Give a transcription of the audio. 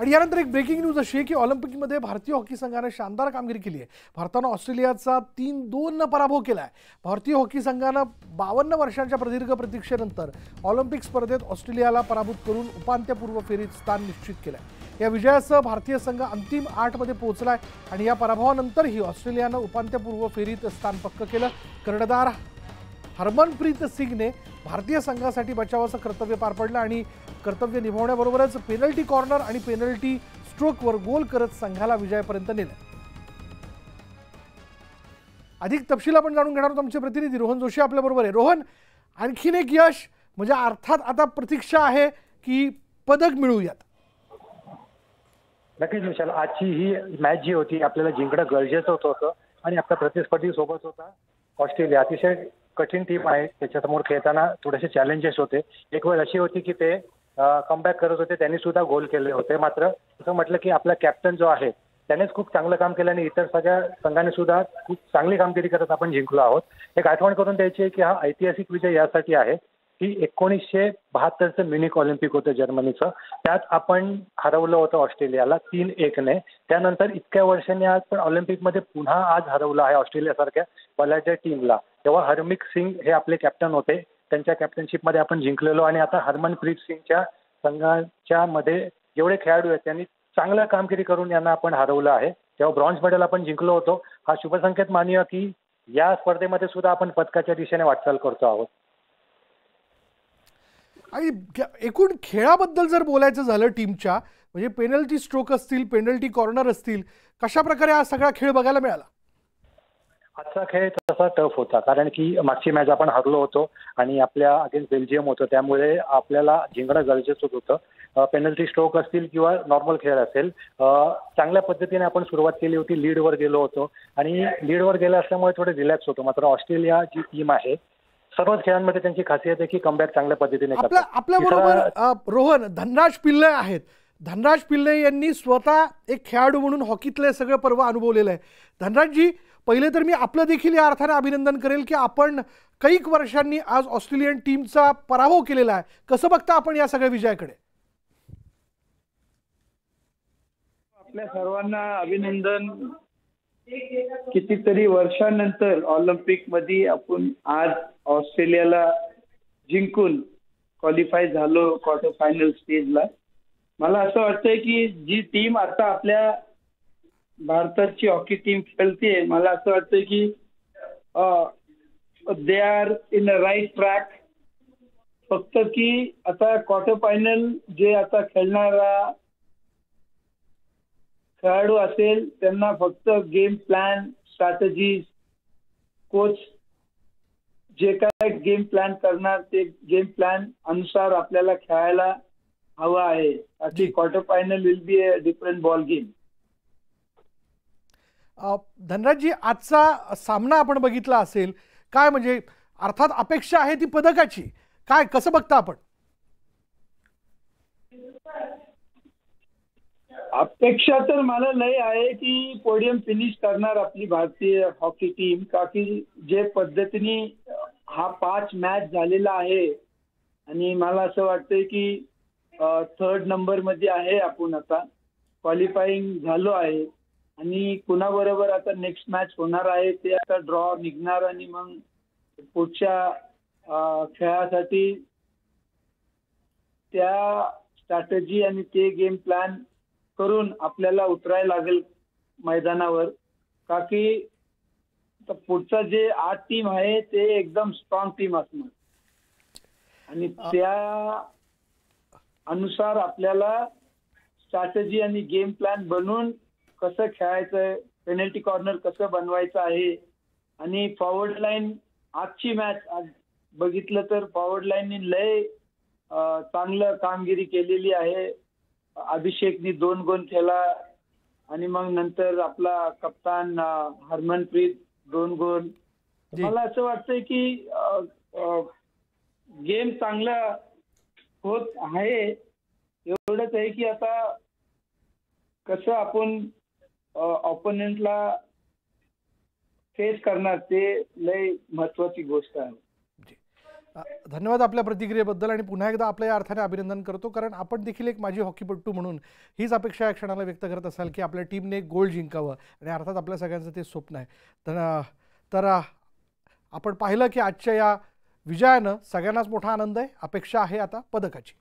आणि यानंतर एक ब्रेकिंग न्यूज अशी आहे की ऑलिम्पिकमध्ये भारतीय हॉकी संघाने शानदार कामगिरी केली आहे। भारतानं ऑस्ट्रेलियाचा 3-2 पराभव केला आहे। भारतीय हॉकी संघानं 52 वर्षांच्या प्रदीर्घ प्रतीक्षेनंतर ऑलिम्पिक स्पर्धेत ऑस्ट्रेलियाला पराभूत करून उपांत्यपूर्व फेरीत स्थान निश्चित केलं आहे। या विजयासह भारतीय संघ अंतिम 8 मध्ये पोहोचलाय आणि या पराभवानंतरही ऑस्ट्रेलियानं उपांत्यपूर्व फेरीत स्थान पक्क केलं। कर्णधार हरमनप्रीत सिंगने भारतीय संघासाठी बचावाचं कर्तव्य पार पाडलं आणि कर्तव्य निभावण्याबरोबरच पेनल्टी कॉर्नर आणि पेनल्टी स्ट्रोकवर गोल करत संघाला विजयापर्यंत नेलं। अधिक तपशील आपण जाणून घेणार आहोत। आमचे प्रतिनिधी रोहन जोशी आपल्या बरोबर आहे। रोहन, आणखीन एक यश म्हणजे अर्थात आता प्रतीक्षा आहे की पदक मिळूयात। नक्कीच विशाल, आजची ही मॅच जी होती आपल्याला जिंकणं गरजेचं होतं आणि आपल्या प्रतिस्पर्धी सोबत होता ऑस्ट्रेलिया। अतिशय कठीण टीम आहे, त्याच्यासमोर खेळताना थोडेसे चॅलेंजेस होते। एक वेळ अशी होती की ते कमबॅक करत होते, त्यांनी सुद्धा गोल केले होते। मात्र असं म्हटलं की आपला कॅप्टन जो आहे त्यानेच खूप चांगलं काम केलं आणि इतर सगळ्या संघाने सुद्धा खूप चांगली कामगिरी करत आपण जिंकलो आहोत। एक आठवण करून द्यायची आहे की हा ऐतिहासिक विजय यासाठी आहे की 1972चं म्युनिक ऑलिम्पिक होतं जर्मनीचं, त्यात आपण हरवलं होतं ऑस्ट्रेलियाला 3-1 ने। त्यानंतर इतक्या वर्षांनी आज पण ऑलिम्पिकमध्ये पुन्हा आज हरवलं आहे ऑस्ट्रेलियासारख्या बलाढ्य टीमला। तेव्हा हरमित सिंग हे आपले कॅप्टन होते, त्यांच्या कॅप्टनशिपमध्ये आपण जिंकलेलो आणि आता हरमनप्रीत सिंगच्या संघाच्या मध्ये जेवढे खेळाडू आहेत त्यांनी चांगलं कामगिरी करून यांना आपण हरवलं आहे। तेव्हा ब्रॉन्झ मेडल आपण जिंकलो होतो। हा शुभसंकेत मानूया की या स्पर्धेमध्ये सुद्धा आपण पदकाच्या दिशेने वाटचाल करतो आहोत। आणि एकूण खेळाबद्दल जर बोलायचं झालं टीमच्या, म्हणजे पेनल्टी स्ट्रोक असतील, पेनल्टी कॉर्नर असतील, कशा प्रकारे हा सगळा खेळ बघायला मिळाला? आजचा खेळ तसा टफ होता, कारण की मागची मॅच आपण हरलो होतो आणि आपल्या अगेन्स्ट बेल्जियम होतं, त्यामुळे आपल्याला जिंकणं गरजेचं होतं। पेनल्टी स्ट्रोक असतील किंवा नॉर्मल खेळ असेल, चांगल्या पद्धतीने आपण सुरुवात केली होती, लीडवर गेलो होतो आणि लीडवर गेलं असल्यामुळे थोडे रिलॅक्स होतो। मात्र ऑस्ट्रेलिया जी टीम आहे सर्वच खेळांमध्ये त्यांची खासियत आहे की कमबॅक चांगल्या पद्धतीने करतात। आपल्या बरोबर रोहन धनराज पिल्ले आहेत। धनराज पिल्ले यांनी स्वतः एक खेळाडू म्हणून हॉकीतले सगळं पर्व अनुभवलेलं आहे। धनराजजी, पहिले तर मी आपलं देखील या अर्थाने अभिनंदन करेल की आपण कैक वर्षांनी आज ऑस्ट्रेलियन टीमचा पराभव केलेला आहे। कसं बघता आपण या सगळ्या विजयाकडे? आपल्या सर्वांना अभिनंदन। कितीतरी वर्षांनंतर ऑलिम्पिक मध्ये आपण आज ऑस्ट्रेलियाला जिंकून क्वालिफाय झालो क्वार्टर फायनल स्टेजला। मला असं वाटतंय की जी टीम आता आपल्या भारताची हॉकी टीम खेळते, मला असं वाटतंय की they are in a right track. फक्त की आता क्वार्टर फायनल जे आता खेळणारा खेळाडू असेल त्यांना फक्त गेम प्लॅन, स्ट्रॅटेजी, कोच जे काय गेम प्लॅन करणार ते गेम प्लॅन अनुसार आपल्याला खेळायला हवं आहे। अशी quarter final will be a different ball game. Dhanraj ji, आजचा सामना आपण बघितला असेल, काय म्हणजे अर्थात अपेक्षा आहे ती पदकाची, काय कसं बघता आपण? अपेक्षा तर मला लय आहे की पोडियम फिनिश करणार आपली भारतीय हॉकी टीम, का की जे पद्धतीने हा 5 मॅच झालेला आहे आणि मला असं वाटतंय की 3rd नंबर मध्ये आहे आपण, आता क्वालिफाईंग झालो आहे आणि कुणाबरोबर आता नेक्स्ट मॅच होणार आहे ते आता ड्रॉ निघणार आणि मग पुढच्या खेळासाठी त्या स्ट्रॅटेजी आणि ते गेम प्लॅन करून आपल्याला उतरायला लागेल मैदानावर, का की पुढचा जे 8 टीम आहे ते एकदम स्ट्रॉंग टीम असणार आणि त्या अनुसार आपल्याला स्ट्रॅटेजी आणि गेम प्लॅन बनवून कसं खेळायचं, पेनल्टी कॉर्नर कसं बनवायचं आहे आणि फॉरवर्ड लाईन आजची मॅच आज बघितलं तर फॉरवर्ड लाईनने लय चांगलं कामगिरी केलेली आहे। अभिषेकनी 2 गोल केला आणि मग नंतर आपला कप्तान हरमनप्रीत 2 गोल। मला असं वाटतंय की गेम चांगला होत आहे। एवढंच आहे की आता कसं आपण ऑपोनेंटला फेस करणार ते लय महत्वाची गोष्ट आहे। धन्यवाद आपल्या प्रतिक्रियेबद्दल आणि पुन्हा एकदा आपल्या या अर्थाने अभिनंदन करतो, कारण आपण देखील एक माजी हॉकीपटू म्हणून हीच अपेक्षा या क्षणाला व्यक्त करत असाल की आपल्या टीमने एक गोल्ड जिंकावं आणि अर्थात आपल्या सगळ्यांचं ते स्वप्न आहे. तर आपण पाहिलं की आजच्या या विजयानं सगळ्यांनाच मोठा आनंद आहे. अपेक्षा आहे आता पदकाची.